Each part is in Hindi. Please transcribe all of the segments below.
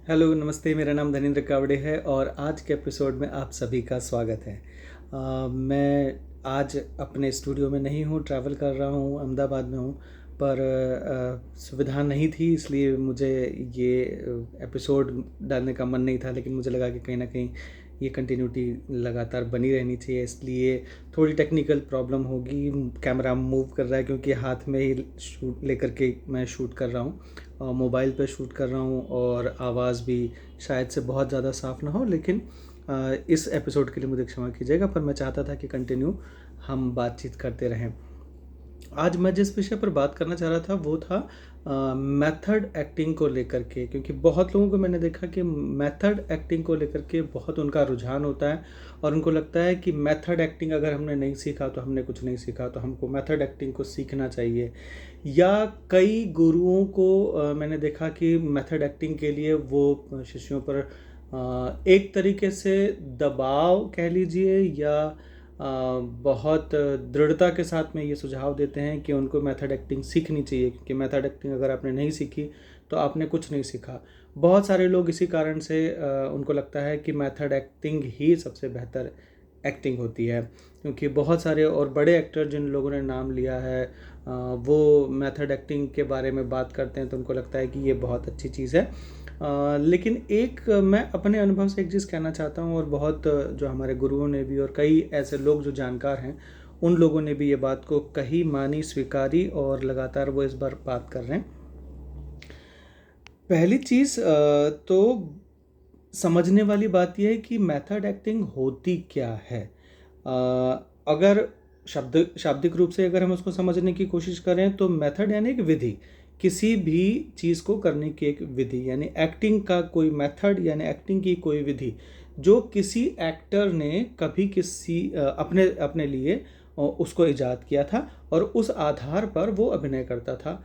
हेलो, नमस्ते। मेरा नाम धनेंद्र कावड़े है और आज के एपिसोड में आप सभी का स्वागत है। मैं आज अपने स्टूडियो में नहीं हूँ, ट्रैवल कर रहा हूँ, अहमदाबाद में हूँ। पर सुविधा नहीं थी, इसलिए मुझे ये एपिसोड डालने का मन नहीं था, लेकिन मुझे लगा कि कहीं ना कहीं ये कंटिन्यूटी लगातार बनी रहनी चाहिए। इसलिए थोड़ी टेक्निकल प्रॉब्लम होगी। कैमरा मूव कर रहा है क्योंकि हाथ में ही शूट लेकर के मैं शूट कर रहा हूँ, मोबाइल पे शूट कर रहा हूँ और आवाज़ भी शायद से बहुत ज़्यादा साफ़ ना हो, लेकिन इस एपिसोड के लिए मुझे क्षमा कीजिएगा। पर मैं चाहता था कि कंटिन्यू हम बातचीत करते रहें। आज मैं जिस विषय पर बात करना चाह रहा था वो था मेथड एक्टिंग को लेकर के, क्योंकि बहुत लोगों को मैंने देखा कि मेथड एक्टिंग को लेकर के बहुत उनका रुझान होता है और उनको लगता है कि मेथड एक्टिंग अगर हमने नहीं सीखा तो हमने कुछ नहीं सीखा, तो हमको मेथड एक्टिंग को सीखना चाहिए। या कई गुरुओं को मैंने देखा कि मेथड एक्टिंग के लिए वो शिष्यों पर एक तरीके से दबाव कह लीजिए या बहुत दृढ़ता के साथ में ये सुझाव देते हैं कि उनको मेथड एक्टिंग सीखनी चाहिए, क्योंकि मेथड एक्टिंग अगर आपने नहीं सीखी तो आपने कुछ नहीं सीखा। बहुत सारे लोग इसी कारण से उनको लगता है कि मेथड एक्टिंग ही सबसे बेहतर एक्टिंग होती है, क्योंकि बहुत सारे और बड़े एक्टर जिन लोगों ने नाम लिया है वो मेथड एक्टिंग के बारे में बात करते हैं, तो उनको लगता है कि ये बहुत अच्छी चीज़ है। लेकिन एक मैं अपने अनुभव से एक चीज़ कहना चाहता हूँ, और बहुत जो हमारे गुरुओं ने भी और कई ऐसे लोग जो जानकार हैं उन लोगों ने भी ये बात को कही, मानी, स्वीकारी और लगातार वो इस बार बात कर रहे हैं। पहली चीज़ तो समझने वाली बात यह है कि मेथड एक्टिंग होती क्या है। अगर शाब्दिक रूप से अगर हम उसको समझने की कोशिश करें तो मेथड यानी एक विधि, किसी भी चीज़ को करने की एक विधि, यानी एक्टिंग का कोई मेथड यानी एक्टिंग की कोई विधि जो किसी एक्टर ने कभी किसी अपने अपने लिए उसको इजाद किया था और उस आधार पर वो अभिनय करता था।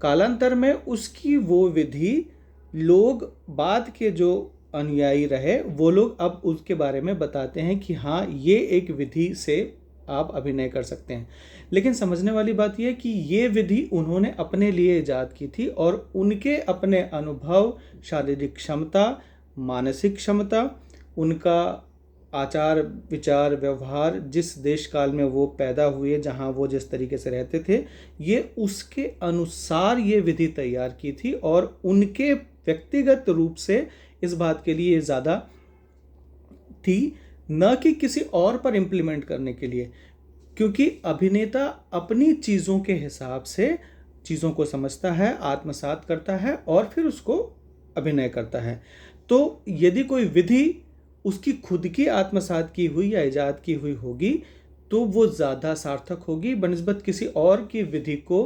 कालांतर में उसकी वो विधि लोग, बाद के जो अनुयायी रहे वो लोग अब उसके बारे में बताते हैं कि हाँ, ये एक विधि से आप अभिनय कर सकते हैं। लेकिन समझने वाली बात यह है कि ये विधि उन्होंने अपने लिए इजाद की थी और उनके अपने अनुभव, शारीरिक क्षमता, मानसिक क्षमता, उनका आचार विचार व्यवहार, जिस देश काल में वो पैदा हुए, जहाँ वो जिस तरीके से रहते थे, ये उसके अनुसार ये विधि तैयार की थी और उनके व्यक्तिगत रूप से इस बात के लिए ज़्यादा थी, न कि किसी और पर इम्प्लीमेंट करने के लिए। क्योंकि अभिनेता अपनी चीज़ों के हिसाब से चीज़ों को समझता है, आत्मसात करता है और फिर उसको अभिनय करता है। तो यदि कोई विधि उसकी खुद की आत्मसात की हुई या इजाद की हुई होगी तो वो ज़्यादा सार्थक होगी बनिस्बत किसी और की विधि को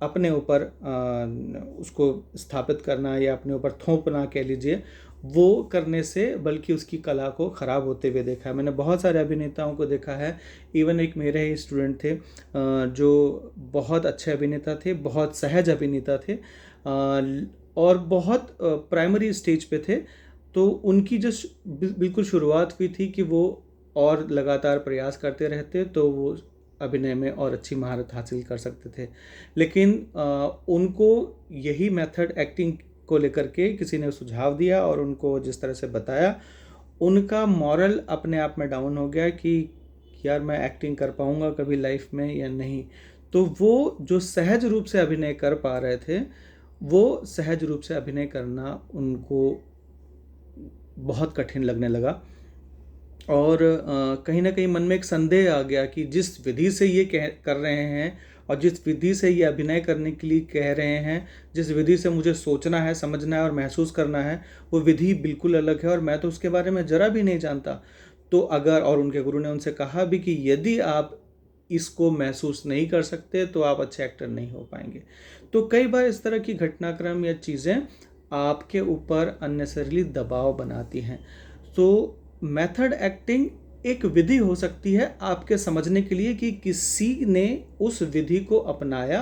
अपने ऊपर उसको स्थापित करना या अपने ऊपर थोपना कह लीजिए, वो करने से बल्कि उसकी कला को ख़राब होते हुए देखा है। मैंने बहुत सारे अभिनेताओं को देखा है, इवन एक मेरे ही स्टूडेंट थे जो बहुत अच्छे अभिनेता थे, बहुत सहज अभिनेता थे और बहुत प्राइमरी स्टेज पे थे। तो उनकी जो बिल्कुल शुरुआत हुई थी कि वो और लगातार प्रयास करते रहते तो वो अभिनय में और अच्छी महारत हासिल कर सकते थे। लेकिन उनको यही मेथड एक्टिंग को लेकर के किसी ने सुझाव दिया और उनको जिस तरह से बताया, उनका मॉरल अपने आप में डाउन हो गया कि यार मैं एक्टिंग कर पाऊँगा कभी लाइफ में या नहीं। तो वो जो सहज रूप से अभिनय कर पा रहे थे, वो सहज रूप से अभिनय करना उनको बहुत कठिन लगने लगा और कहीं ना कहीं मन में एक संदेह आ गया कि जिस विधि से ये कर रहे हैं और जिस विधि से ये अभिनय करने के लिए कह रहे हैं, जिस विधि से मुझे सोचना है, समझना है और महसूस करना है, वो विधि बिल्कुल अलग है और मैं तो उसके बारे में ज़रा भी नहीं जानता। तो अगर, और उनके गुरु ने उनसे कहा भी कि यदि आप इसको महसूस नहीं कर सकते तो आप अच्छे एक्टर नहीं हो पाएंगे। तो कई बार इस तरह की घटनाक्रम या चीज़ें आपके ऊपर अननेसेसरीली दबाव बनाती हैं। तो मेथड एक्टिंग एक विधि हो सकती है आपके समझने के लिए कि किसी ने उस विधि को अपनाया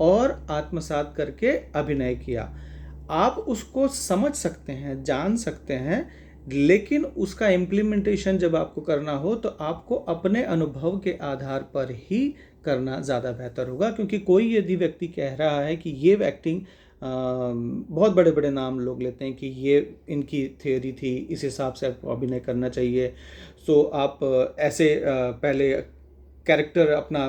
और आत्मसात करके अभिनय किया। आप उसको समझ सकते हैं, जान सकते हैं, लेकिन उसका इम्प्लीमेंटेशन जब आपको करना हो तो आपको अपने अनुभव के आधार पर ही करना ज़्यादा बेहतर होगा। क्योंकि कोई यदि व्यक्ति कह रहा है कि ये एक्टिंग बहुत बड़े बड़े नाम लोग लेते हैं कि ये इनकी थियोरी थी, इस हिसाब से आपको अभिनय करना चाहिए। सो आप ऐसे पहले कैरेक्टर अपना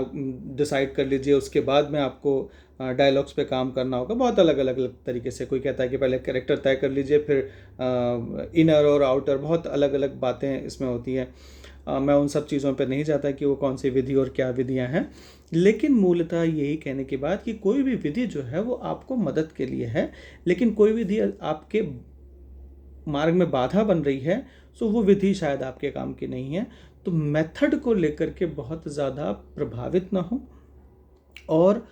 डिसाइड कर लीजिए, उसके बाद में आपको डायलॉग्स पे काम करना होगा। बहुत अलग अलग अलग तरीके से कोई कहता है कि पहले कैरेक्टर तय कर लीजिए, फिर इनर और आउटर, बहुत अलग अलग बातें इसमें होती हैं। मैं उन सब चीज़ों पे नहीं जाता कि वो कौन सी विधि और क्या विधियां हैं, लेकिन मूलतः यही कहने की बात कि कोई भी विधि जो है वो आपको मदद के लिए है, लेकिन कोई विधि आपके मार्ग में बाधा बन रही है, सो वो विधि शायद आपके काम की नहीं है। तो मेथड को लेकर के बहुत ज़्यादा प्रभावित ना हो, और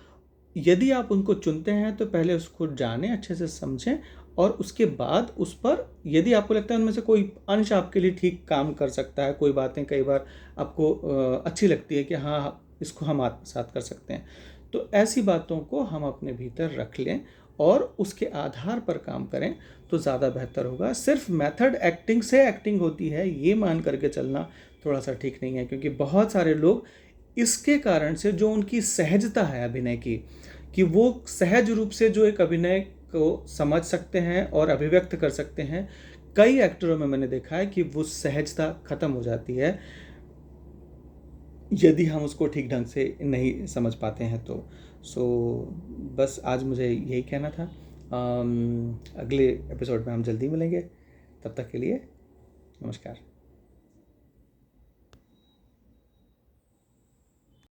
यदि आप उनको चुनते हैं तो पहले उसको जानें, अच्छे से समझें, और उसके बाद उस पर यदि आपको लगता है उनमें से कोई अंश आपके लिए ठीक काम कर सकता है, कोई बातें कई बार आपको अच्छी लगती है कि हाँ, इसको हम आत्मसात कर सकते हैं, तो ऐसी बातों को हम अपने भीतर रख लें और उसके आधार पर काम करें तो ज़्यादा बेहतर होगा। सिर्फ मेथड एक्टिंग से एक्टिंग होती है ये मान करके चलना थोड़ा सा ठीक नहीं है, क्योंकि बहुत सारे लोग इसके कारण से, जो उनकी सहजता है अभिनय की, कि वो सहज रूप से जो एक अभिनय को समझ सकते हैं और अभिव्यक्त कर सकते हैं, कई एक्टरों में मैंने देखा है कि वो सहजता खत्म हो जाती है यदि हम उसको ठीक ढंग से नहीं समझ पाते हैं तो। सो बस आज मुझे यही कहना था। अगले एपिसोड में हम जल्दी मिलेंगे, तब तक के लिए नमस्कार।